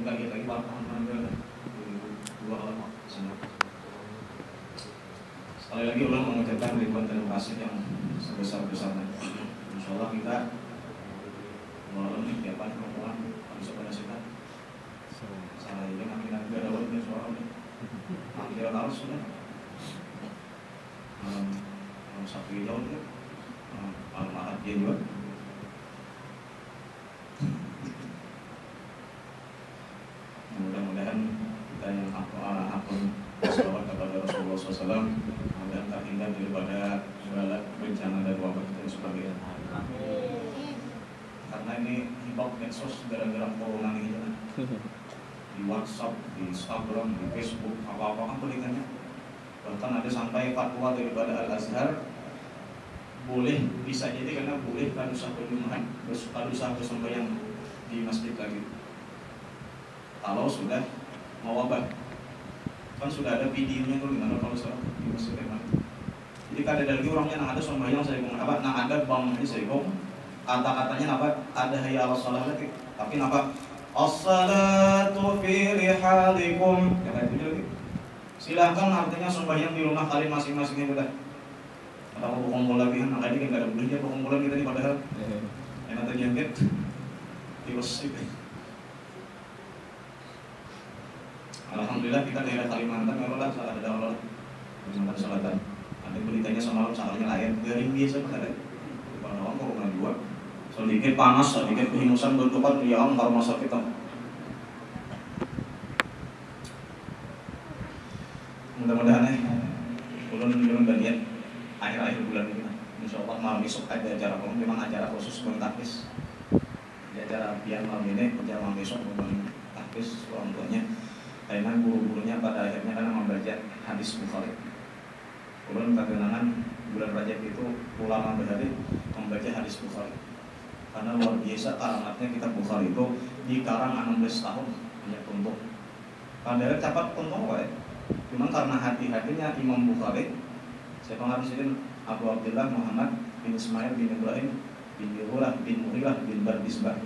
kaget lagi wartawan juga 2002 lama sana. Sekali lagi ulang mengucapkan ribuan terima kasih yang sebesar-besarnya. Insyaallah kita melalui kegiatan pertemuan bisa pada kita. Saya ini kami nanti ada waktu suara ini. Nanti ada sudah. Sapi jauh tu, almarhum dia juga. Mudah-mudahan kita yang akun salawat kepada Rasulullah SAW mudah terhindar daripada segala bencana dan wabah dan sebagainya. Karena ini hibak medsos gara-gara corona ini kan. Di WhatsApp, di Instagram, di Facebook, apa-apa kan tulisannya. Bahkan ada sampai fatwa daripada Al-Azhar boleh, bisa jadi karena boleh kalau usah berjumlah, kalau usah bersembahyang di masjid lagi. Kalau sudah mau wabah, kan sudah ada videonya tuh gimana kalau salah di masjid mana. Jadi kan ada lagi orangnya yang ada sembahyang saya ngomong apa, yang ada bang ini saya ngomong kata-katanya apa, ada hayya ala shalah lagi, tapi apa as-salatu fi rihalikum, kata itu lagi. Silahkan artinya sembahyang di rumah kalian masing-masing udah. Atau berkumpul lagi kan, makanya kan gak ada bolehnya berkumpulan kita nih padahal yang nanti jangkit tiwas itu. Alhamdulillah kita daerah Kalimantan kalau lah salah ada Allah Kalimantan Selatan. Ada beritanya semalam salahnya lain garing biasa pada pada orang corona juga. Sedikit panas, sedikit kehingusan bentukan ya om kalau masa kita. Mudah-mudahan bulan bagian akhir-akhir bulan ini, insyaallah malam besok ada acara memang acara khusus mentakis. Di acara biar malam ini, acara malam besok memang takis orang tuanya. Karena guru-gurunya pada akhirnya karena membaca hadis Bukhari. Bulan kegenangan bulan Rajab itu ulama berhari membaca hadis Bukhari. Karena luar biasa karamatnya kitab Bukhari itu dikarang 16 tahun hanya untuk. Padahal cepat untuk apa ya? Cuma karena hati-hatinya Imam Bukhari, saya pengartikan Abu Abdullah Muhammad bin Ismail bin Ibrahim bin Yurah bin Mughirah bin Bardisbah.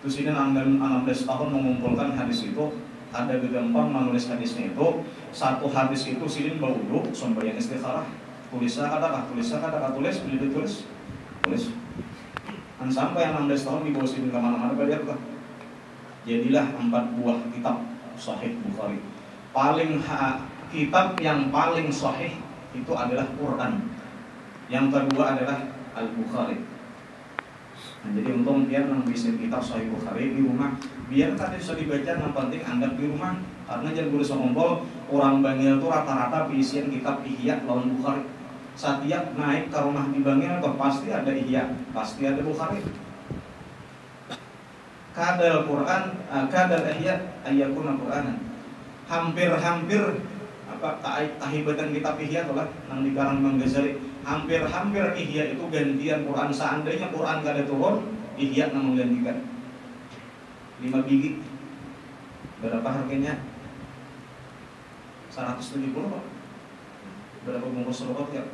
Terus ini 16 tahun mengumpulkan hadis itu. Ada gampang menulis hadisnya itu. Satu hadis itu silin bawudhu sembahyang istikharah. Tulisnya kata tulis, beli ditulis, tulis. Dan sampai yang 16 tahun dibawa silin kemana-mana belajar kan. Jadilah 4 buah kitab Sahih Bukhari. Kitab yang paling sahih itu adalah Quran. Yang kedua adalah Al-Bukhari. Nah, jadi untung dia bikin kitab Sahih Bukhari di rumah. Biar tadi bisa dibaca, yang penting Anda di rumah. Karena jangan boleh sombong, orang Bangil itu rata-rata isian kitab Ihya lawan Bukhari. Setiap naik ke rumah di Bangil itu pasti ada Ihya, pasti ada Bukhari. Kadal Quran, kadal Ihya ayyakuna Quranan. Hampir-hampir tahibatan kitab Ihya itulah yang dikarang Imam Ghazali. Hampir-hampir Ihya itu gantian Quran. Seandainya Quran gak ada turun, Ihya yang menggantikan. 5 biji. Berapa harganya? 170 Pak. Berapa bungkus rokok ya?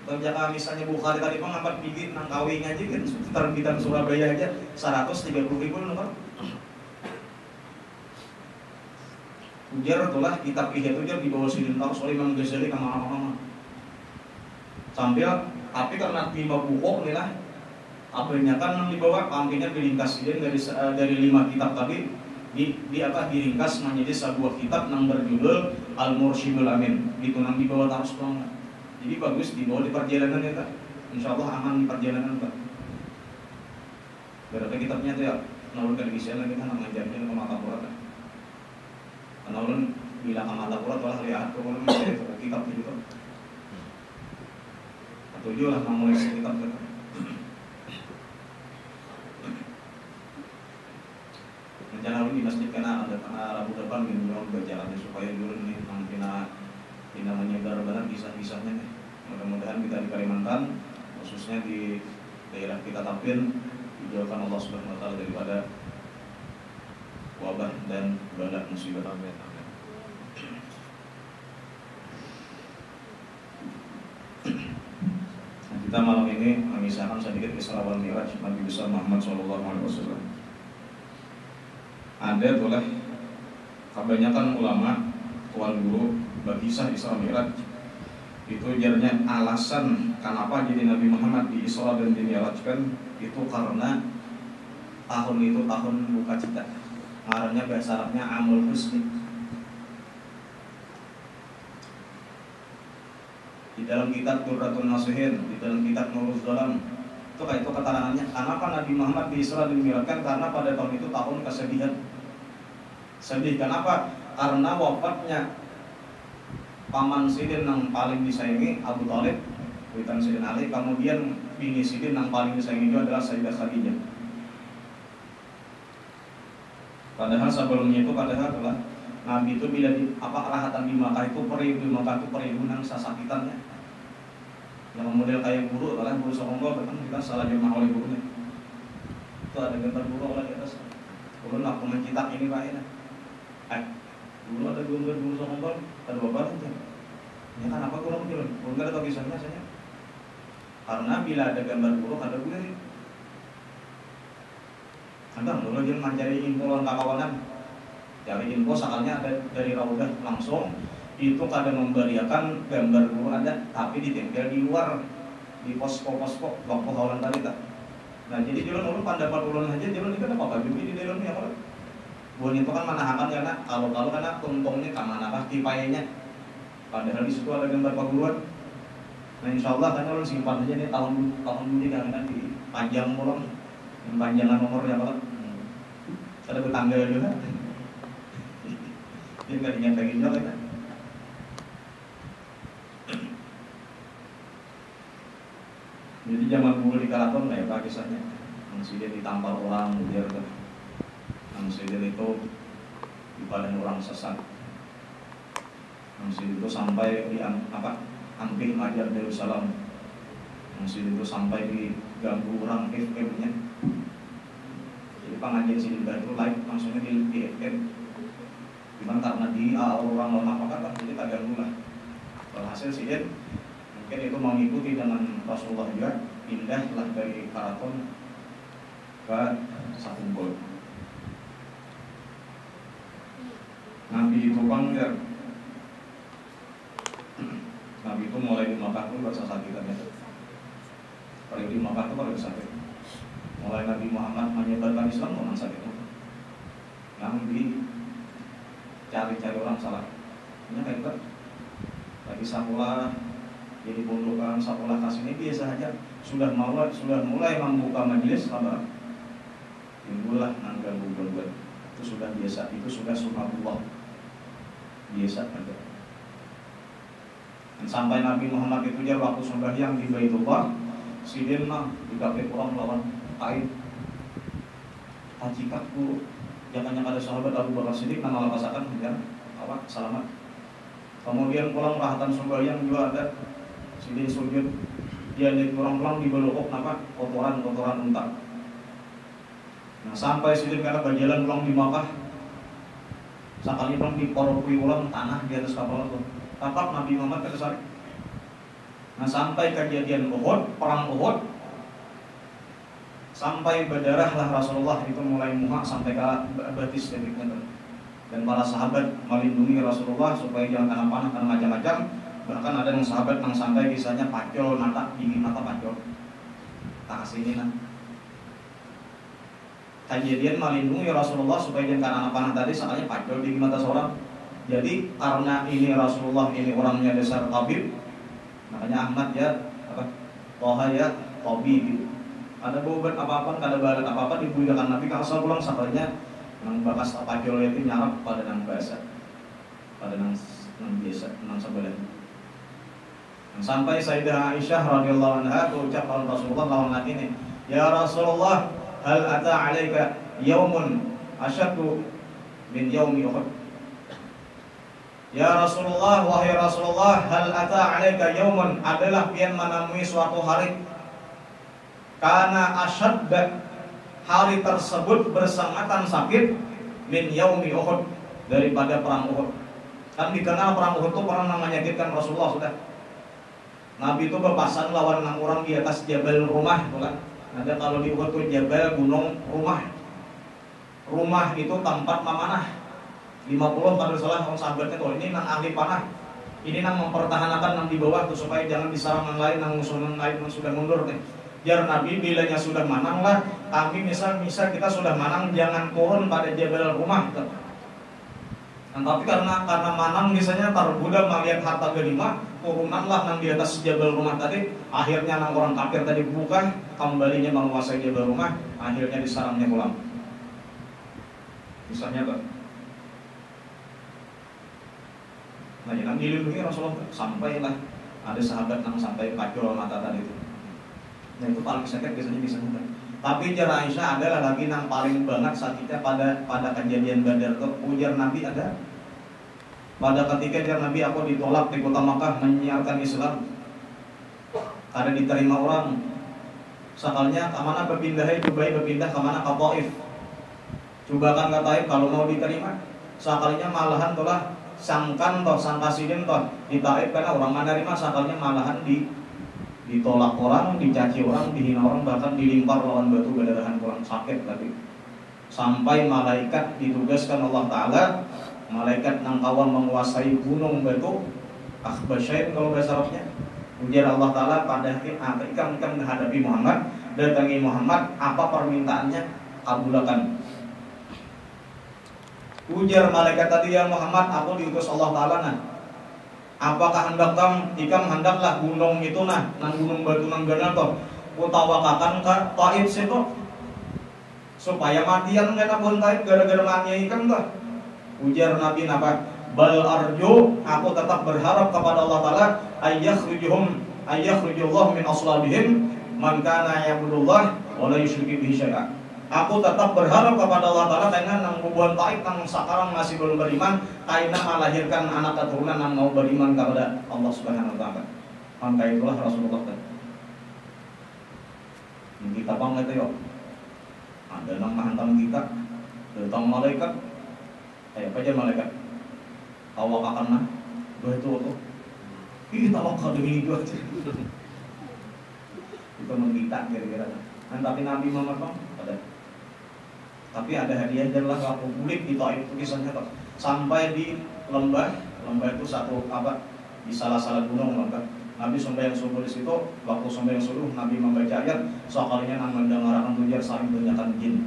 Kalau misalnya Bukhari tadi Pak 4 biji nang kawing aja kan terbitan Surabaya aja 130.000 Pak. Ujar itulah kitab Ihya itu di bawah sini terus oleh Imam Ghazali kemana-mana. Sambil tapi karena 5 buku nih lah apanya kan di bawah pangkingnya diringkas dari 5 kitab tadi diringkas menjadi sebuah kitab yang berjudul Al-Mursyidul Amin. Itu nang di bawah terus banget. Jadi bagus di bawah di perjalanan ya Kak. Insyaallah aman di perjalanan Kak. Berapa kitabnya tuh ya? Nalur televisi lagi kan ngajarnya ke mata kurat. Nalur bila ke mata kurat lah lihat kalau kitab itu. Tujuh lah mulai kitab itu. Rencana di masjid karena ada Rabu depan gitu bacaannya supaya dulu nih kita menyebar banget kisah-kisahnya nih. Mudah-mudahan kita di Kalimantan khususnya di daerah kita Tapin dijauhkan Allah Subhanahu wa taala daripada wabah dan bala musibah. Amin. Kita malam ini mengisahkan sedikit Isra wal Mi'raj Nabi besar Muhammad SAW. ada oleh kebanyakan ulama tuan guru bagi kisah Isra Mi'raj itu jarnya alasan kenapa jadi Nabi Muhammad di Isra dan di Mi'rajkan itu karena tahun itu tahun buka cita, ngarannya bahasa Arabnya Amul Husni. Di dalam kitab Durratun Nasihin, di dalam kitab Nuruz Dhalam itu kayak itu keterangannya kenapa Nabi Muhammad di Isra dan Mi'rajkan, karena pada tahun itu tahun kesedihan. Sedih kenapa? Karena wafatnya paman Sidin yang paling disayangi Abu Thalib, witan Sidin Ali, kemudian bini Sidin yang paling disayangi itu adalah Sayyidah Khadijah. Padahal sebelumnya itu adalah Nabi itu bila rahatan di Makkah itu periode Makkah itu periode yang sasakitannya. Yang model kayak guru, kalau guru Songkol kan kita salah jemaah oleh gurunya. Itu ada gambar guru oleh di atas. Guru nak mencetak ini Pak ya. Dulu ada gambar guru Songkol, ada bapak itu. Ya kan apa kurang mungkin? Kurang ada tulisannya saja. Karena bila ada gambar guru ada guru. Kadang dulu dia mencari info lawan kawanan. Cari info sakalnya ada dari Raudah langsung. Itu kadang memberiakan gambar guru ada, tapi ditempel di luar di posko-posko waktu hawalan tadi tak. Nah jadi dulu pendapat ulun aja dulu ini kan apa juga di dalam ya kalau buan itu kan manahakan karena kalau karena tuntungnya kemana kah kipayanya. Padahal di situ ada gambar paguruan. Nah insya Allah kan ulun simpan aja nih tahun ini kan di panjang pulang, panjangan nomornya apa? Ada bertanggal juga. Dia nggak dinyatakan juga kan? Jadi zaman dulu di Karaton lah ya Pak kisahnya. Dia ditampar orang, biar kan. Sidin itu di badan orang sesat. Sidin itu sampai di Amping Ajar Darussalam. Sidin itu sampai diganggu orang FM-nya. Jadi pengajian Sidin itu live langsungnya di FM. Cuman karena di orang lama apa jadi tak ganggu lah. Hasil Sidin mungkin itu mengikuti dengan Rasulullah juga, pindahlah dari Karaton ke Sakumbol. Nabi itu bangga. Nabi itu mulai di Makkah pun bahasa sakitan ya. Kalau di Makkah itu kalau sakit. Mulai Nabi Muhammad menyebarkan Islam orang sakit. Yang dicari-cari orang salah. Ini kayak gitu. Lagi sakulah jadi pondokan sakulah kas ini biasa aja. Sudah mulai membuka majelis sabar. Timbullah nanggal buat itu sudah biasa, itu sudah sunatullah biasa aja. Dan sampai Nabi Muhammad itu dia waktu sembahyang di Baitullah, Sidin mah dikapir orang lawan kain. Hajikat guru, jangan ada sahabat Abu Bakar Siddiq nama lapasakan ya, selamat. Kemudian pulang rahatan sembahyang juga ada Sidin sujud, dia lihat orang pulang di belokok nama kotoran unta. Nah sampai Sidin karena berjalan pulang di Makkah, sekali pulang di korupui ulang tanah di atas kapal itu. Tapak Nabi Muhammad ke sana. Nah sampai kejadian Uhud, perang Uhud, sampai berdarahlah Rasulullah itu mulai muha sampai ke batis dan para sahabat melindungi Rasulullah supaya jangan kena panah karena macam-macam. Bahkan ada yang sahabat yang sampai kisahnya pacol mata dingin mata pacol. Tak kasih ini nah. Kejadian melindungi Rasulullah supaya jangan kena panah tadi sakanya pacol di mata seorang. Jadi karena ini Rasulullah ini orangnya dasar tabib, makanya Ahmad ya Toha ya Tobi gitu. Ada beban apa-apa, ada balat apa-apa dibudidkan Nabi kalau pulang sabarnya nang bakas pacol itu nyarap pada nang bahasa, pada nang biasa nang sebelah. Sampai Sayyidah Aisyah radhiyallahu anha berucap pada Rasulullah lawan ini, ya Rasulullah, hal ata alaika yaumun asyaddu min yaumi Uhud. Ya Rasulullah, wahai Rasulullah, hal ata alaika yaumun, adalah pian menemui suatu hari kana asyadda, hari tersebut bersangatan sakit min yaumi Uhud, daripada perang Uhud. Kan dikenal perang Uhud itu perang yang menyakitkan Rasulullah sudah. Nabi itu berpasan lawan 6 orang di atas Jabal Rumah itu kan. Ada kalau di Uhud itu Jabal Gunung Rumah. rumah itu tempat memanah. 50 pada salah orang sahabatnya tuh ini nang ahli panah. Ini nang mempertahankan nang di bawah tuh supaya jangan diserang yang lain, nang musuh yang lain yang sudah mundur nih. Jar Nabi bilanya sudah manang lah, kami misal kita sudah manang jangan turun pada jabal rumah. Nah, tapi karena manang misalnya tergoda melihat harta ganimah, turunanlah nang di atas jabal rumah tadi, akhirnya nang orang kafir tadi bukan kembalinya menguasai jabal rumah, akhirnya disarangnya pulang. Misalnya Pak. Nah, yang dilindungi Rasulullah sampailah ada sahabat yang sampai kacau mata tadi itu. Nah, itu paling sakit biasanya bisa mudah. Tapi jar Aisyah adalah lagi yang paling banget sakitnya pada kejadian Badar tuh. Ujar Nabi ada. Pada ketika jar Nabi aku ditolak di kota Makkah menyiarkan Islam. Ada diterima orang. Sakalnya kemana berpindah Dubai berpindah kemana ke Taif. Coba kan ke Taif kalau mau diterima. Sakalnya malahan telah sangkan toh sang kasiden toh di Taif karena orang menerima sakalnya malahan ditolak orang, dicaci orang, dihina orang, bahkan dilimpar lawan batu badarahan kurang sakit tadi. Sampai malaikat ditugaskan Allah Ta'ala, malaikat nang kawan menguasai gunung batu akhbasyain kalau bahasa Arabnya. Ujar Allah Ta'ala pada ikam menghadapi Muhammad, datangi Muhammad, apa permintaannya kabulkan. Ujar malaikat tadi, ya Muhammad, aku diutus Allah Ta'ala nah. Apakah hendak ikam hendaklah gunung itu nah, nang gunung batu nang ganal toh, utawakakan ke Taif situ, supaya matian kena pun Taif gara-gara matinya ikam toh. Ujar Nabi napa? Bal arju, aku tetap berharap kepada Allah Ta'ala, ayyakhrijullah min aslabihim man kana ya'budullah wa la yusyriku bihi syai'a. Aku tetap berharap kepada Allah Ta'ala karena nang bubuhan Taif nang sekarang masih belum beriman, karena melahirkan anak keturunan yang mau beriman kepada Allah Subhanahu Wa Ta'ala. Maka itulah Rasulullah tadi. Kita panggil itu yuk. Ada nang menghantam kita, datang malaikat. Apa aja malaikat? Awak akan nah, itu tuh. Ih, tawak kau demi itu aja. Itu mengita kira-kira. Tapi Nabi Muhammad ada. Tapi ada hadiah adalah aku kulit di Taif itu kisahnya toh. Sampai di lembah itu satu apa di salah-salah gunung lembah. Nabi sembahyang subuh di situ, waktu sembahyang subuh Nabi membaca ayat, sekalinya nang mendengarkan tujar saling banyakan jin.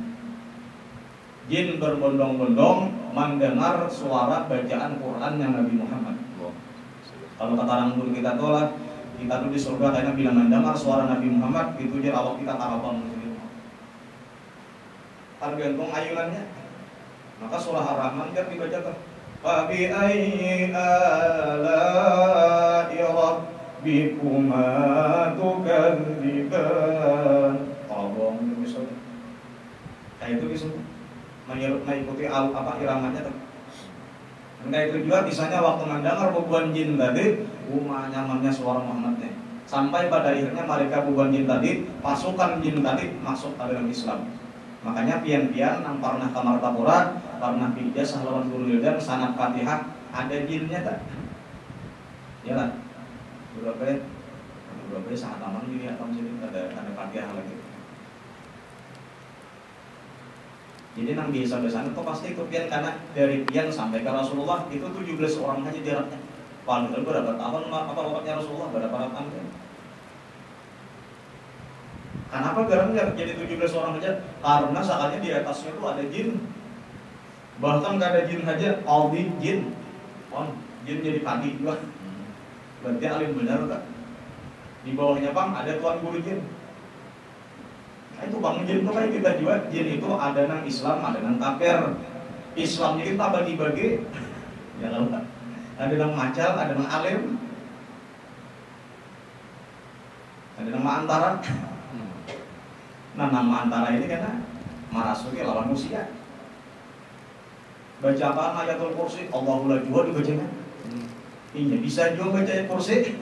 Jin berbondong-bondong mendengar suara bacaan Quran yang Nabi Muhammad. Kalau kata orang dulu kita tolak, kita tuh di surga karena bila mendengar suara Nabi Muhammad itu dia awak kita karapan. Tergantung ayunannya. Maka surah Ar-Rahman kan dibaca tuh. Fa bi ayyi ala'i rabbikuma tukadziban. Tolong itu bisa. Kayak itu bisa mengikuti apa iramanya tuh. Enggak itu juga bisanya waktu mendengar bubuhan jin tadi, nyamannya suara Muhammadnya. Sampai pada akhirnya mereka bubuhan jin tadi, pasukan jin tadi masuk ke dalam Islam. Makanya pian-pian nang pernah ke Martapura, pernah ijazah lawan guru Wildan sanad Fatihah ada jinnya tak? Ya lah. Berapa sangat aman gini atau sini ada Fatihah lagi. Jadi nang biasa sana itu pasti ikut pian karena dari pian sampai ke Rasulullah itu 17 orang aja jaraknya. Padahal berapa tahun apa wafatnya Rasulullah berapa tahun kan? Kenapa garamnya jadi 17 orang aja? Karena saatnya di atasnya itu ada jin. Bahkan gak ada jin aja, aldi jin. Jin jadi kadi juga. Berarti alim benar tak? Di bawahnya bang ada tuan guru jin. Nah itu bang jin itu kayak kita juga. Jin itu ada nang Islam, ada nang kafir. Islamnya kita bagi-bagi. Ya kalau tak. Ada nang macal, ada nang alim. Ada nang antara. Nah nama antara ini karena marasuki lawan manusia. Bacaan ayatul kursi Allahullah juga dibacanya. Iya bisa juga baca ayat kursi.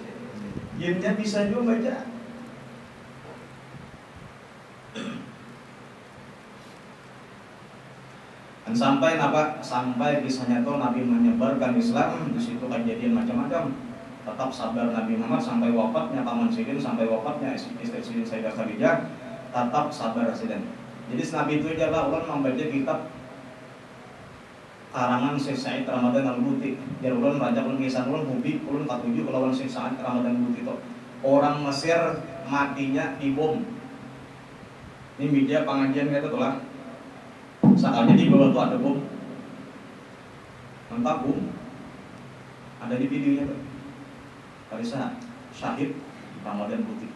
Jinnya bisa juga baca. Dan sampai apa? Sampai kisahnya tuh Nabi menyebarkan Islam, di situ kejadian macam-macam. Tetap sabar Nabi Muhammad sampai wafatnya paman Sidin, sampai wafatnya istri Sidin Sayyidah Khadijah. Tetap sabar Sidin. Jadi Nabi itu adalah Allah membaca kitab karangan Syekh Said Ramadan Al-Buti. Jar ulun raja ulun kisah ulun hobi ulun katuju kelawan Syekh Said Ramadan Al-Buti itu. Orang Mesir matinya dibom. Ini media pengajian kata tuh lah. Saatnya di bawah tuh ada bom. Mantap bom. Ada di videonya tuh. Karisa syahid Ramadan Putih.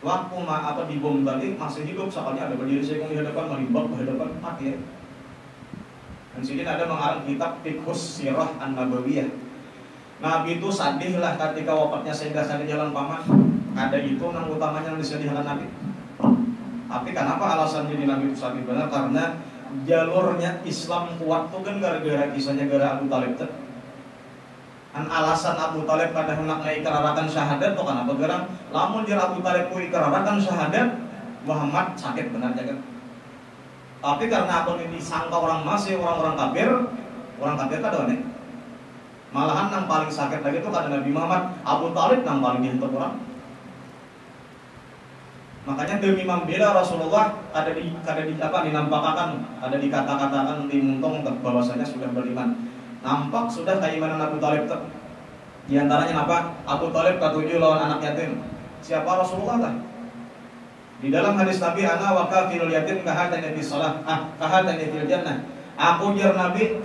Waktu dibom tadi masih hidup, soalnya ada berdiri saya di hadapan, melimbak di hadapan, mati ya. Dan sini ada mengarang kitab Fiqhus Sirah An-Nabawiyah. Nabi itu sadih lah ketika wafatnya Sayyidah Khadijah jalan paman. Ada itu nang utamanya yang disediakan Nabi. Tapi kenapa alasannya di Nabi itu sadih benar? Karena jalurnya Islam kuat tuh kan gara-gara kisahnya gara Abu Talib tuh. Kan alasan Abu Talib pada hendak ikrarakan syahadat tuh kenapa gerang? Lamun jar Abu Talib ku ikrarakan syahadat, Muhammad sakit benar jaga. Tapi karena aku ini disangka orang masih orang-orang kafir kada nih. Malahan yang paling sakit lagi itu karena Nabi Muhammad, Abu Talib yang paling dihentak orang. Makanya demi membela Rasulullah ada dinampakkan, ada dikata-katakan di muntung bahwasanya sudah beriman. Nampak sudah keimanan Abu Talib. Di antaranya apa? Abu Talib ketujuh lawan anak yatim. Siapa Rasulullah lah? Di dalam hadis Nabi ana wa kafirul yatim kahadani fi shalah, kahadani fil jannah. Aku jar Nabi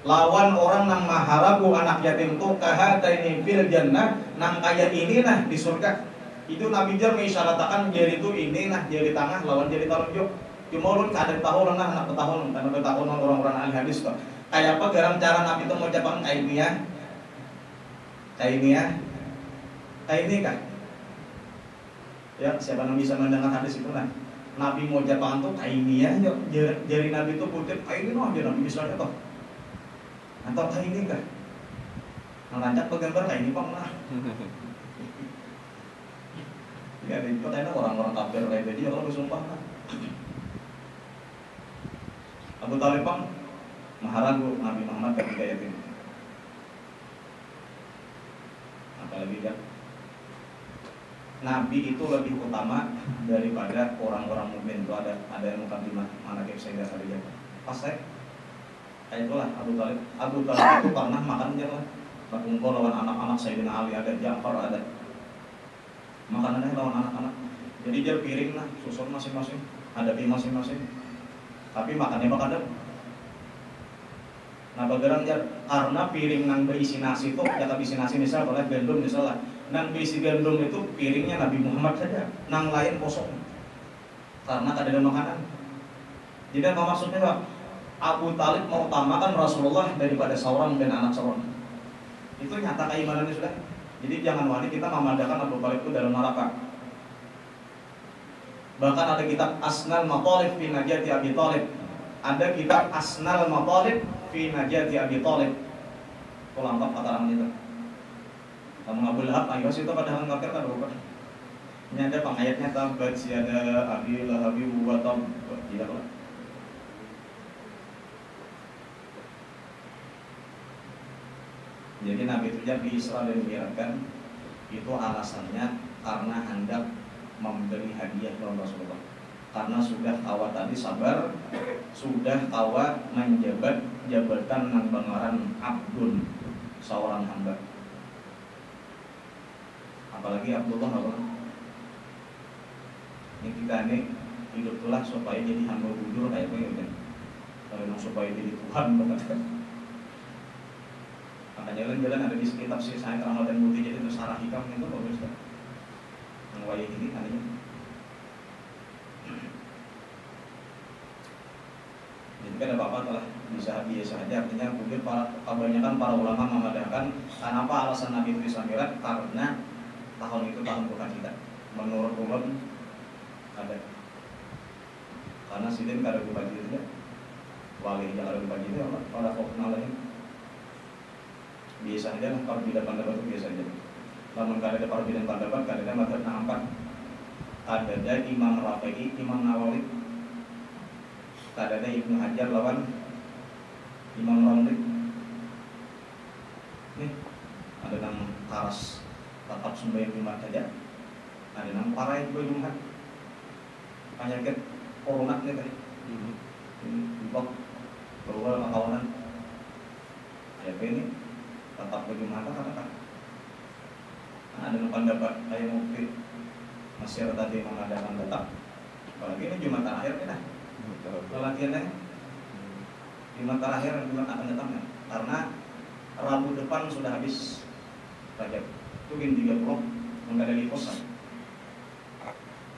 lawan orang nang maharabu anak yatim tu kahadani fil jannah, nang kaya ini nah di surga. Itu Nabi jar mengisyaratkan jari itu ini nah jari tengah lawan jari telunjuk. Cuma ulun kada tahu lah anak tahun karena tahu orang-orang ahli hadis kok. Kayak apa garang cara Nabi itu mengucapkan kainiyah kah? Ya, siapa yang bisa mendengar hadis itu lah. Nabi mau ucapan tuh kainiyah, jari Nabi itu putih kaini noh, dia Nabi misalnya toh. Atau kaini kah? Ngerancak pegambar kaini pang lah. Ya, itu katanya orang-orang kafir kayak dia kalau disumpah kan. Abu Talib pang maharagu Nabi Muhammad ketika yatim. Apalagi kan Nabi itu lebih utama daripada orang-orang mukmin. Itu ada yang mukadimah manaqib Sayyidah Khadijah. Pas kayak itulah Abu Talib itu pernah makan jalan berkumpul lawan anak-anak Sayyidina Ali, ada Ja'far, ada makanannya lawan anak-anak. Jadi dia piring lah, susun masing-masing, hadapi masing-masing. Tapi makannya bakal nah bageran jar karena piring nang berisi nasi itu ya berisi nasi misal oleh gandum misalnya nang berisi gandum itu piringnya Nabi Muhammad saja nang lain kosong karena tak ada makanan. Jadi apa maksudnya Pak? Abu Talib mau utamakan Rasulullah daripada seorang dan anak seorang. Itu nyata keimanannya sudah. Jadi jangan wani kita memandangkan Abu Talib itu dalam neraka. Bahkan ada kitab Asnal Matalib fi Najati Abi Talib. Ada kitab Asnal Matalib fi Najati Abi Talib. Kau lengkap kataran itu. Kamu Abu Lahab, ayo sih itu padahal kafir kan bukan. Ini ada pengayatnya tabat si ada Abi Lahabi wa tab. Tidak lah. Jadi Nabi itu di Isra dan Mi'raj itu alasannya karena hendak memberi hadiah kepada Rasulullah. Karena sudah kawa tadi sabar, sudah kawa menjabat jabatan nang bangaran abdun, seorang hamba. Apalagi Abdullah apa? Ini kita nih hidup tulah supaya jadi hamba bujur kayak apa kan? Kalau supaya jadi Tuhan bahkan. Makanya jalan ada di sekitar si Said Ramadan Putih jadi itu sarah hikam itu bagus kan? Yang wayang ini adanya. Jadi kan ada apa-apa telah bisa biasa aja. Artinya mungkin kebanyakan para ulama memadahkan kenapa alasan Nabi itu bisa Mi'raj karena tahun itu tahun bukan kita. Menurut ulun ada karena sidin kada dibagi itu ya. Wali yang ada dibagi itu apa? Pada kau kenal lagi. Biasa aja lah perbedaan pendapat itu biasa aja. Namun kada ada perbedaan pendapat, kada ada mazhab empat. Ada Imam Rafi'i, Imam Nawawi, kada ada Ibnu Hajar lawan Imam Ramli. Nih ada nang karas tetap sembahyang Jumat saja. Ada nang parai Jumat. Penyakit corona nih tadi. Ini bahwa kawanan ya ini tetap bagaimana katakan ada pendapat kayak mungkin masih tadi mengadakan tetap apalagi ini Jumat terakhir kita latihannya Jumat terakhir Jumat akan datangnya karena Rabu depan sudah habis Rajab itu bin 30 enggak ada liposan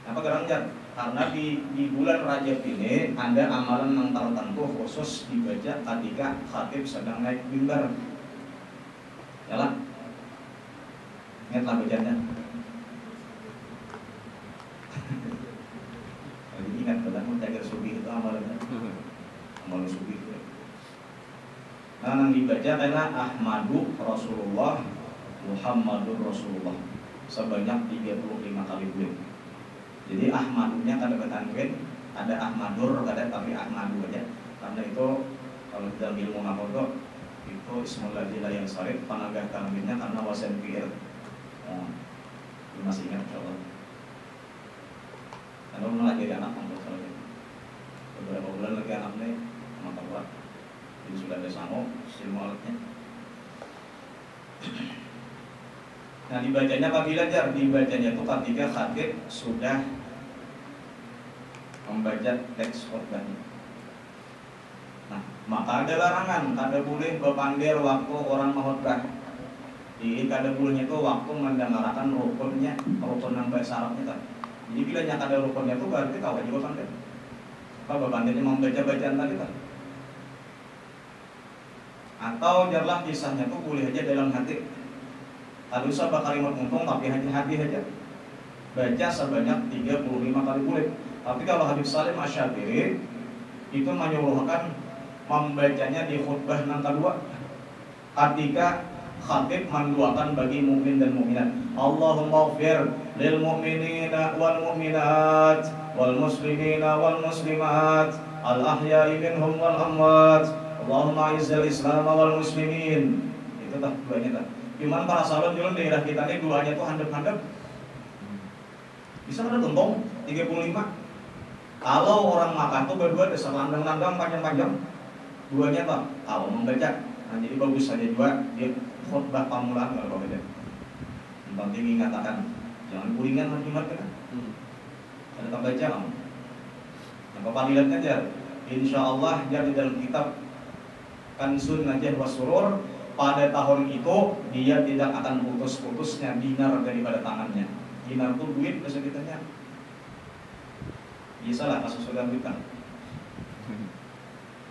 apa gerangjat karena di bulan Rajab ini ada amalan yang tertentu khusus dibaca ketika khatib sedang naik mimbar jalan ingatlah bacanya jadi ingat betul menjaga subuh itu amalannya amalan subuh itu nah yang dibaca adalah Ahmadu Rasulullah Muhammadur Rasulullah sebanyak 35 kali bulan. Jadi Ahmadunya kada bertanwin, ada Ahmadur, kada tapi Ahmadu aja. Karena itu kalau dalam ilmu nahwu itu ismul ladzi la yansarif panagah tanwinnya karena wasan fi'il. Masih ingat insyaallah. Karena belum lagi ada anak untuk kalau beberapa bulan lagi anaknya sama kuat. Jadi sudah ada sango ilmu alatnya. Nah dibacanya apabila jar dibacanya itu ketika khatib sudah membaca teks khutbahnya. Nah maka ada larangan, kada boleh berpanggil waktu orang khutbah. Jadi kada bolehnya itu waktu mendengarkan rukunnya, rukun yang bahasa Arabnya kan. Jadi bila nyata ada rukunnya itu berarti kau wajib berpanggil. Apa berpanggilnya membaca bacaan tadi kan? Atau jarlah kisahnya itu boleh aja dalam hati. Tadi usah kalimat untung tapi hati-hati aja baca sebanyak 35 kali boleh. Tapi kalau Habib Salim Asy-Syadzili itu menyuruhkan membacanya di khutbah yang kedua ketika khatib mendoakan bagi mukmin dan mukminat. Allahumma ighfir lil mu'minina wal mu'minat wal muslimina wal muslimat al ahya'i minhum wal amwat. Allahumma izzil Islam wal muslimin. Itu tak doanya tak. Cuman para sahabat dulu daerah kita ini duanya tuh handap-handap. Bisa ada gembong 35. Kalau orang Makkah tuh berdua dasar landang-landang panjang-panjang. Duanya tuh kalau membaca. Nah jadi bagus saja juga dia khutbah pamulaan kalau beda. Yang penting mengatakan jangan kuringan lagi kan. Ada tak baca kamu. Yang kepadilannya aja. Insya Allah dia di dalam kitab Kanzun Najah Wasurur. Pada tahun itu dia tidak akan putus-putusnya dinar daripada tangannya. Dinar itu duit bahasa kitanya. Bisa lah kasus sudah duit kan.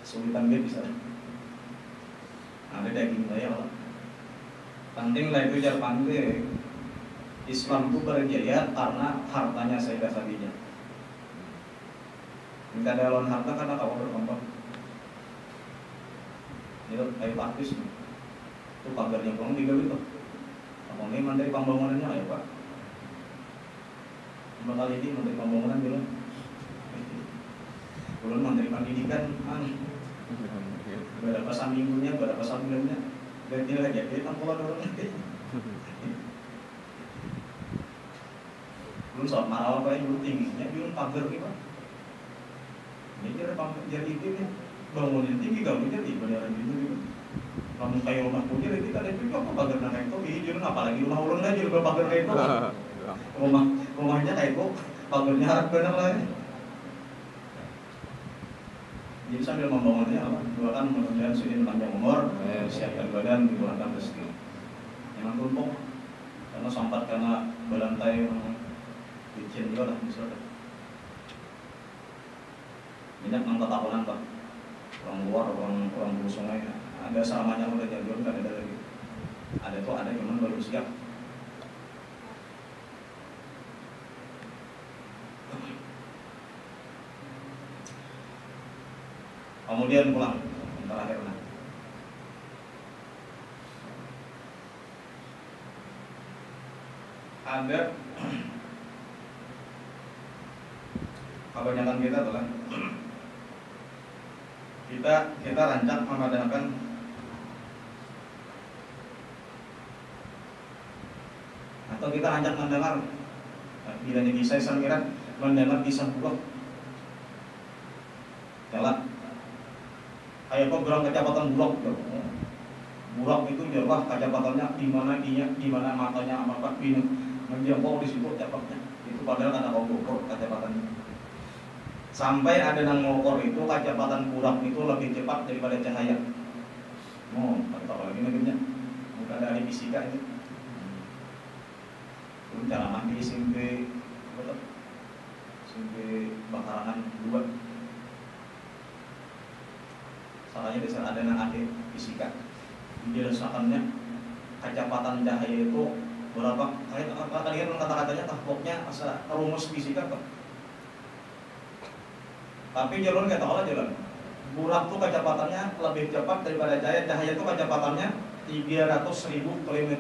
Sulitan duit bisa. Ada daging bayar lah. Penting lah itu jar pandai. Islam itu berjaya karena hartanya Sayyidah Khadijah. Tidak ada lawan harta karena kau berkembang. Itu kayak praktis nih. Itu pagarnya pulang tiga itu. Abang ini menteri pembangunannya ya Pak. Kali ini menteri pembangunan bilang, belum menteri pendidikan, berapa minggunya, berapa bulannya, ganti lagi jadi tampolan orang nanti. Belum soal marah apa yang belum tingginya, belum pagar nih Pak. Ini jadi itu nih bangunin tinggi kalau jadi beneran gitu. Kamu kayak rumah punya kita ada juga apa pagar kayak itu hijau apalagi rumah ulun aja juga pagar kayak itu rumahnya kayak itu pagarnya harap benar lah ya. Jadi sambil membangunnya apa doakan mudah-mudahan sudin panjang umur siapkan badan dikeluarkan rezeki emang tumpuk karena sempat karena belantai licin juga lah misalnya banyak nang tatapunan Pak orang luar orang bulu sungai ada selamanya udah jadul nggak ada lagi ada tuh ada cuman baru siap kemudian pulang terakhir ada kebanyakan kita tuh kan kita rancang mengadakan atau kita rancang mendengar bila nih kisah sampiran mendengar kisah buah jalan Kayak kok bilang kejabatan Bulak. Bulak itu jelas kejabatannya di mana matanya apa ini menjangkau di situ jabatnya. Itu padahal ada Bogor kejabatannya. Sampai ada yang ngokor itu kecepatan Bulak itu lebih cepat daripada cahaya. Oh, kata lagi negerinya. Udah ada fisika itu. Jangan mandi SMP bakaran 2. Salahnya di sana ada yang adik fisika. Dijelaskannya kecepatan cahaya itu berapa? Kalian kata-katanya pokoknya asa rumus fisika apa? Tapi jalur nggak tahu lah jalan. Bulak tuh kecepatannya lebih cepat daripada cahaya. Cahaya itu kecepatannya 300.000 km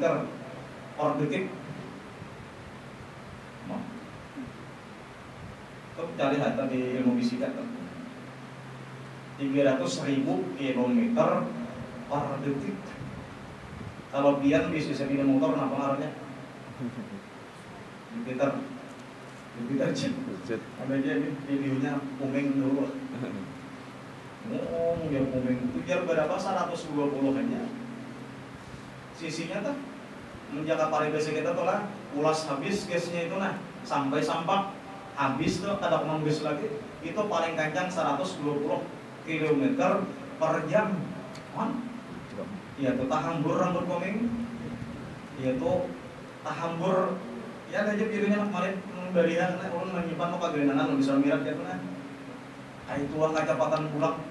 per detik. Itu cari data di ilmu fisika kan. 300.000 km per detik. Kalau pian bisa sepeda motor, apa ngaruhnya? Jupiter jet. Ada aja ini videonya kuming dulu. Dia kuming itu biar berapa 120 hanya. Sisinya tuh menjaga paribasa kita tuh lah, ulas habis gasnya itu nah sampai sampah habis tuh ada gas lagi itu paling kencang 120 km per jam. Iya tuh tahambur rambut komeng. Iya tuh tahambur ya aja dirinya kemarin barian ulun menyimpan mau kageunanan bisa mirat ya tuh nah. Itu kecepatan Bulak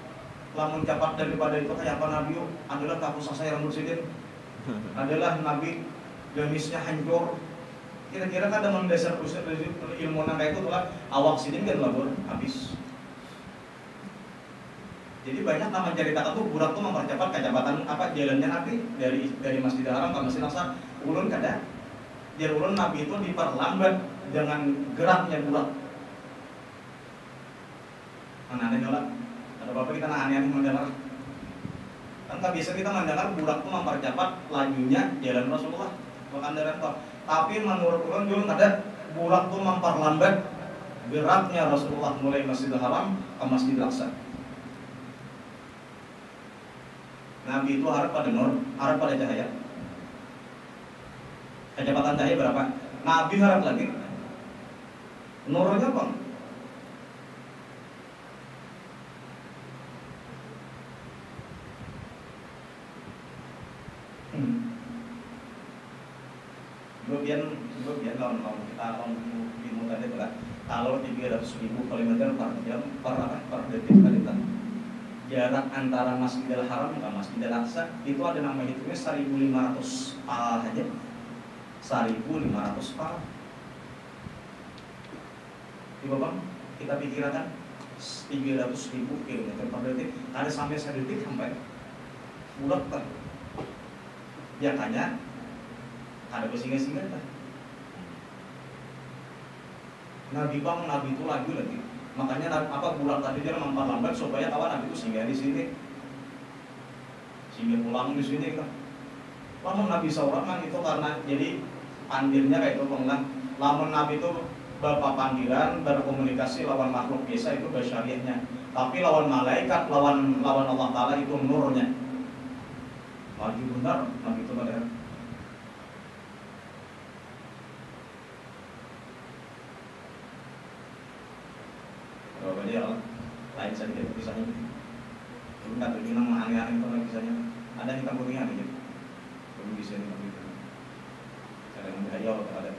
lamun cepat daripada itu kayak apa Nabi adalah kapus saya rambut sidin. Adalah Nabi gamisnya hancur. Kira-kira kan ada mendasar pusat dari ilmu nangka itu tuh awak sidin kan labur habis. Jadi banyak nama cerita itu Bulak tuh mempercepat kecepatan apa jalannya Nabi dari Masjidil Haram ke Masjidil Aqsa. Ulun kada. Biar ulun Nabi itu diperlambat dengan geraknya Bulak. Mana ada nyolak? Ada apa kita aneh-aneh mendengar? Kan tak bisa kita mendengar Bulak tuh mempercepat lajunya jalan Rasulullah. Bukan dari apa. Tapi menurut ulun dulu ada Bulak tuh memperlambat geraknya Rasulullah mulai Masjidil Haram ke Masjidil Aqsa. Nabi itu harap pada nur, harap pada cahaya. Kecepatan cahaya berapa? Nabi harap lagi. Nurnya apa? Biar lawan kita lawan ilmu tadi adalah kalau 300.000 km per jam per detik kali jarak antara Masjidil Haram ke Masjidil Aqsa itu ada nama hitungnya 1.500 pal aja. 1.500 pal. Coba Bang, kita pikirkan 300.000 km per detik, ada sampai 1 detik sampai bulat kan. Ya tanya ada bersinga-singa kan. Nabi itu lagi. Makanya apa Bulak tadi dia memperlambat supaya kawan Nabi itu singgah di sini. Singgah pulang di sini kan. Lamun Nabi seorang itu karena jadi pandirnya kayak itu pengelan. Lamun Nabi itu bapak pandiran berkomunikasi lawan makhluk biasa itu basyariahnya. Tapi lawan malaikat, lawan Allah Taala itu nurnya. Lagi benar Nabi itu pada dia lain saja kisahnya. Bukan tuh bilang aneh-aneh itu kisahnya. Ada yang kamu lihat gitu. Belum bisa nih gitu. Cara menghayal ada.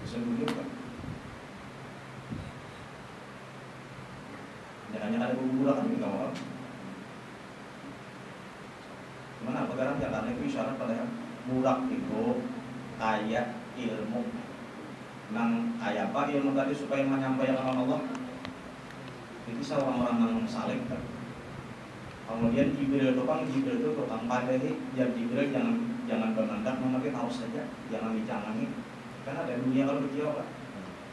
Bisa dulu kan. Jangan ada Bulak kan enggak mau. Mana pegaran Jakarta itu isyarat pada Bulak itu kayak ilmu. Nang kayak apa ilmu tadi supaya menyampaikan Allah. Itu seorang orang yang saleh kan. Kemudian Jibril itu tukang pandai, jadi Jibril jangan bermandak, memakai tahu saja, jangan dicanangi. Karena ada dunia kalau begitu kan,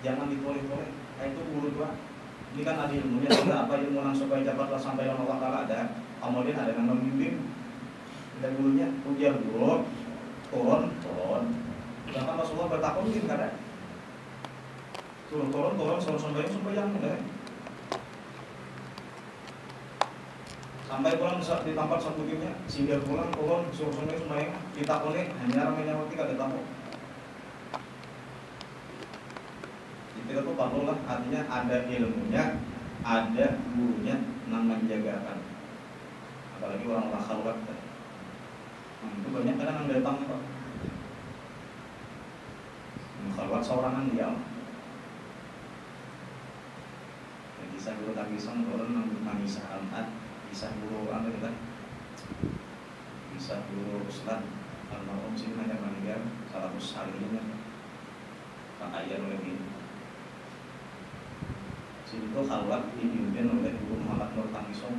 jangan ditoleh-toleh. Itu guru tua. Ini kan ada ilmunya, ada apa ilmu yang supaya cepatlah sampai Allah Taala ada. Kemudian ada yang membimbing, ada gurunya, ujar guru, turun. Bahkan Rasulullah bertakun mungkin kada. Turun, sembahyang, udah. Sampai pulang di tempat sebutnya, sehingga pulang turun suruh sembahyang ditakoni hanya ramainya waktu kada tahu. Kita tuh tahu lah, artinya ada ilmunya, ada gurunya yang menjagakan. Apalagi orang-orang khalwat. Itu banyak kadang yang datang kok. Khalwat seorangan diam. Kisah guru tagisong orang mengisah amat. Kisah guru apa kita? Kisah guru Ustaz almarhum sini banyak meninggal, salah satu salihnya pakaian oleh ini. Sini tuh khalwat dipimpin oleh Guru Muhammad Nur Tangisong.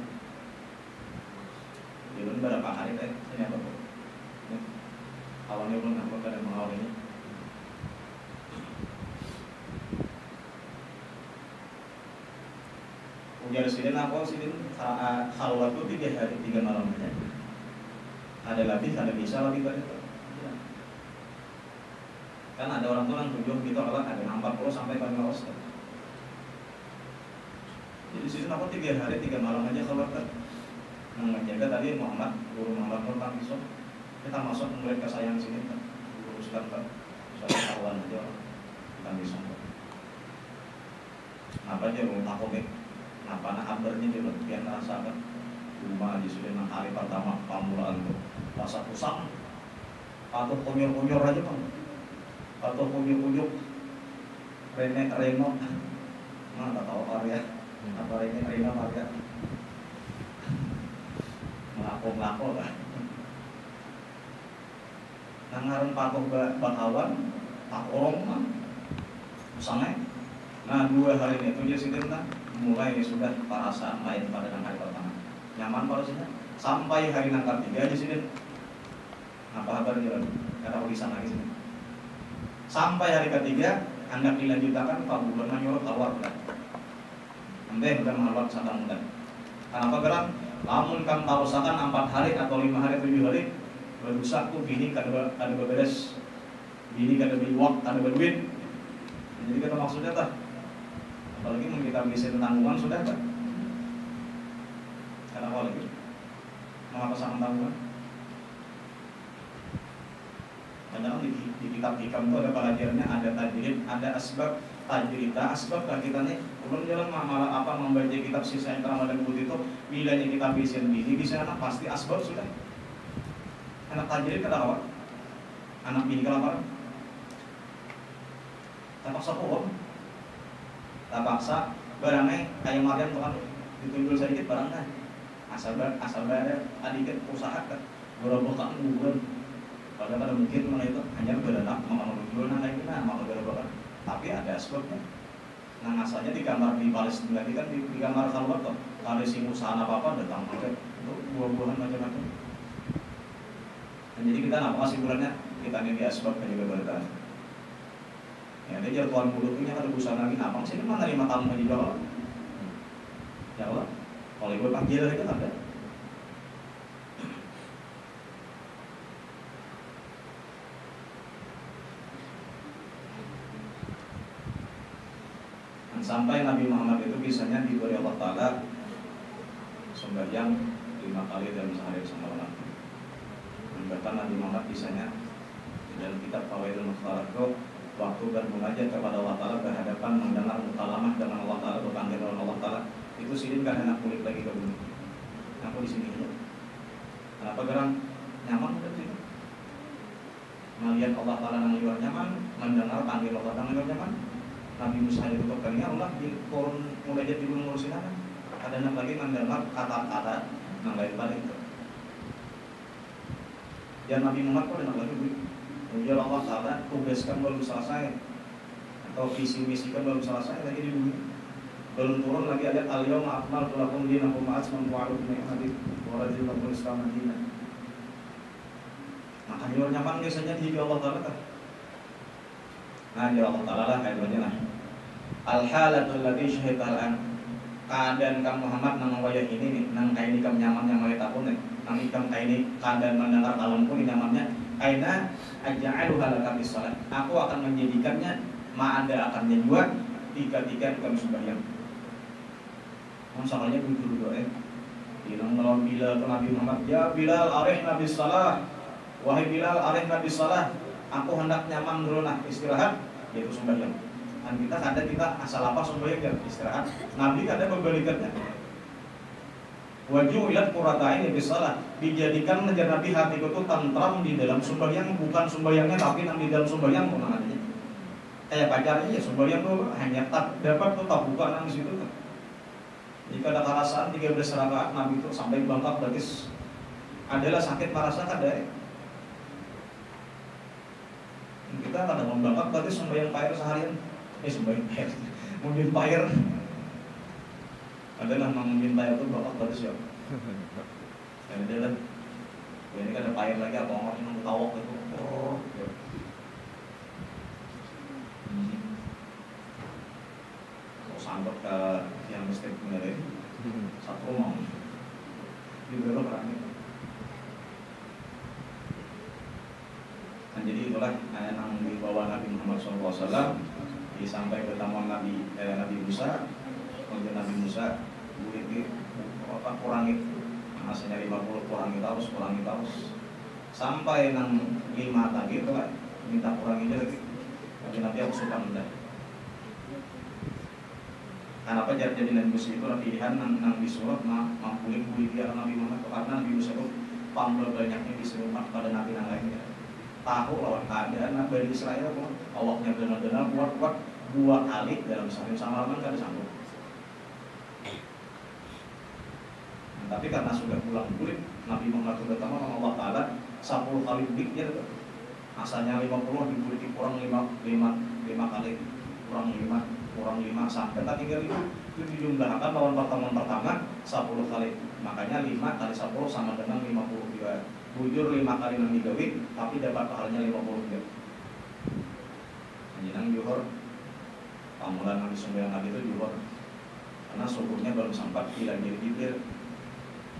Dia pun berapa hari ini apa tuh? Awalnya pun apa pada mengawalnya? Ujar sini apa sini khalwat itu 3 hari 3 malam aja. Ada lebih, ada bisa lebih banyak. Ya. Kan ada orang tua yang tujuh gitu kalau ada 40 sampai 50. Jadi sini apa 3 hari 3 malam aja khalwat kan. Menjaga tadi Muhammad, Guru Muhammad Nur Tangisong. Kita masuk mulai ke sayang sini kan. Guru Ustaz kan. Saya kawan aja Tangisong. Apa aja mau takut nih? Kenapa nak kabarnya dia biar merasakan rumah di sudah hari pertama pamulaan tuh rasa pusang atau kunyur-kunyur aja bang atau kunyur-kunyur reno mana tak tahu karya apa reno karya melako lah nangaran patok bakawan tak orang mah pusangnya. Nah 2 hari itu dia sih tentang mulai sudah perasaan lain pada hari pertama nyaman pada sini sampai hari nangkap 3 di sini apa kabar jalan karena ulisan lagi sini sampai hari ketiga hendak dilanjutkan Pak Gubernur menyuruh keluar bulan nanti bukan mengeluar sadang bulan kenapa gerak lamun kan tarusakan 4 hari atau 5 hari 7 hari berusaha tuh gini kada beberes gini kada biwak kada berduit jadi kita maksudnya tak apalagi kita bisa tanggungan sudah tak? Kenapa lagi? Mengapa sangat tanggungan? Padahal di kitab hikam itu ada pelajarannya, ada tajrid, ada asbab tajrita, asbab lah kita nih. Belum jalan malah apa membaca kitab sisa yang Ramadan Putih itu bilanya kita bisa sendiri di sana pasti asbab sudah. Anak tajrid kada apa? Anak bini kelaparan. Tak paksa pohon. Tak paksa barangnya kayak Maryam tuh kan ditunjuk sedikit barangnya asal ada adiknya usaha kan berapa bulan padahal pada mungkin mana itu hanya beranak maka menunjuk kayak gimana maka berapa tapi ada sebabnya nah asalnya di kamar di Palestina tadi kan di kamar khalwat tuh kalau si usaha apa datang pakai untuk buah-buahan macam-macam dan jadi kita apa kesimpulannya kita ini asbab kan juga bertahan. Ya, dia jatuhan mulutnya ada busana lagi apa sih mana 5 tahun aja jawab. Ya Allah, kalau ibu panggil itu ada. Dan sampai Nabi Muhammad itu kisahnya diberi Allah Ta'ala sembahyang 5 kali dalam sehari semalam. Dan bahkan Nabi Muhammad kisahnya di dalam kitab Fawaidul Mukhtarat waktu bermunajat kepada Allah Ta'ala berhadapan mendengar mukalamah dengan Allah Ta'ala berpanggil oleh Allah Ta'ala itu sidin kan enak kulit lagi ke bumi aku di sini aja kenapa gerang nyaman udah sih melihat Allah Ta'ala yang luar nyaman mendengar panggil Allah Ta'ala yang nyaman Nabi Musa itu berkania Allah turun mulai jadi dulu ngurusin apa ada yang lagi mendengar kata-kata yang lain balik itu dan Nabi Muhammad kok ada lagi ujian Allah Ta'ala tugaskan belum selesai atau visi misi kan belum selesai lagi di bumi belum turun lagi ayat al-yawma akmaltu lakum dinakum wa atmamtu alaykum ni'mati wa raditu lakum al-Islam dinan maka luar nyaman biasanya di Allah Ta'ala kan nah di Allah Ta'ala lah kayak lah al-halatul ladhi syahid al-an keadaan kamu Muhammad nang wayah ini nih nang kaini kamu nyaman yang wayah takun nih nang ikam kaini keadaan mendengar kalamku ini nyamannya aina aja'aluha laka bis salat aku akan menjadikannya ma'anda akan menjual tiga kami sembahyang. Masalahnya dulu doa Inang melawan Bilal ke Nabi Muhammad, ya Bilal arih Nabi salah, wahai Bilal arih Nabi salah, aku hendak nyaman dulu nah istirahat, yaitu sembahyang. Dan kita asal apa sembahyang istirahat. Nabi kadang berbalikannya. Wajhu ilat qurrata ini bisalah, dijadikan menjadi Nabi hatiku itu tentram di dalam sembahyang, bukan sembahyangnya tapi di dalam sembahyang pun adanya. Kayak pacarnya ya sembahyang tuh hanya dapat tuh tak buka nang situ tuh. Jika ada perasaan 13 rakaat Nabi itu sampai bangkak berarti adalah sakit merasakan deh. Kita kadang membangkak berarti sembahyang pair seharian. Sembahyang pair, mungkin pair. Adalah mungkin pair itu bangkak berarti siapa? Dan dia kan, ini kan ada pair lagi apa orang yang tawak itu. Oh, ya. Sampai ke yang mesti benerin satu rumah di belok orangnya. Nah, jadi itulah yang dibawa Nabi Muhammad SAW disampaikan pertemuan Nabi Musa. Kemudian Nabi Musa kurangi hasilnya 50 kurangi terus sampai nang 5 tadi itu lah minta kurangi aja lagi. Tapi Nabi aku suka mudah. Kenapa jadi Nabi Musa itu pilihan nang di surat mampuling dia Nabi Muhammad karena Nabi Musa itu pampel banyaknya diserumat pada Nabi yang lainnya. Tahu lawan keadaan Nabi Israel awaknya benar-benar kuat 2 kali dalam sehari samaman kan disambung. Tapi karena sudah pulang kulit Nabi Muhammad sudah tahu sama Allah Ta'ala 10 kali bulik dia asalnya 50 dibulik kurang 5 kali kurang 5 sampai tadi itu dijumlahkan lawan pertemuan pertama 10 kali, makanya 5 kali 10 sama dengan 50 juga. Bujur 5 kali nang digawi tapi dapat pahalanya 50 juga. Anjinang juhur pamulan Nabi sembahyang Nabi itu juhur karena subuhnya belum sempat hilang jadi Jibril.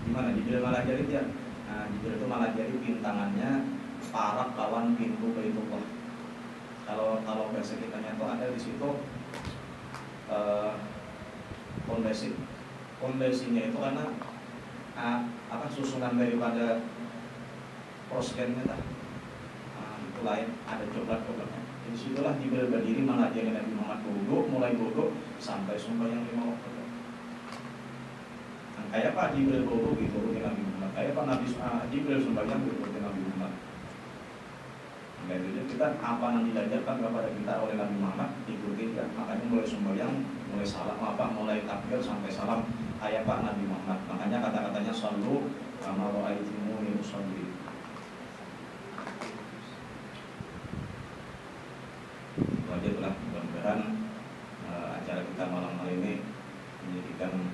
Gimana Jibril malah jadi dia? Nah Jibril itu malah jadi pintangannya parak lawan pintu Baitullah. Kalau bahasa kitanya itu ada di situ fondasinya itu karena susunan daripada proskennya itu lain, ada coklat-coklatnya. Di situlah Jibril berdiri mengajari Nabi Muhammad mulai duduk sampai sembahyang 5 waktu. Kayak Pak Jibril gitu di Nabi Muhammad, kayak Pak Jibril sembahyang gitu di Nabi Muhammad. Jadi kita apa yang diajarkan kepada kita oleh Nabi Muhammad ikuti ya. Makanya mulai sembahyang, mulai salam mulai takbir sampai salam kayak Pak Nabi Muhammad. Makanya kata-katanya shallu kama ra'aitumuni usolli. Wajiblah mudah-mudahan acara kita malam hari ini menjadikan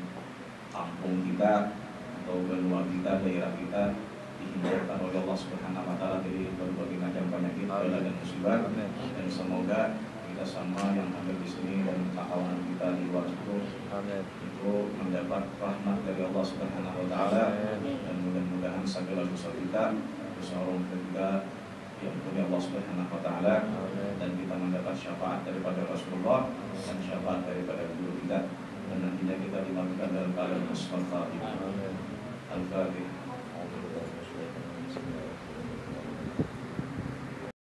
kampung kita atau benua kita, daerah kita dihindarkan oleh Allah Subhanahu wa Ta'ala dari berbagai macam penyakit, bala dan musibah. Dan semoga kita semua yang ada di sini dan kawan kita di luar itu mendapat rahmat dari Allah Subhanahu wa Ta'ala, dan mudah-mudahan segala dosa kita, dosa orang kita diampuni Allah Subhanahu wa Ta'ala, dan kita mendapat syafaat daripada Rasulullah dan syafaat daripada guru kita, dan nantinya kita dimasukkan dalam keadaan husnul khatimah. Al-Fatihah.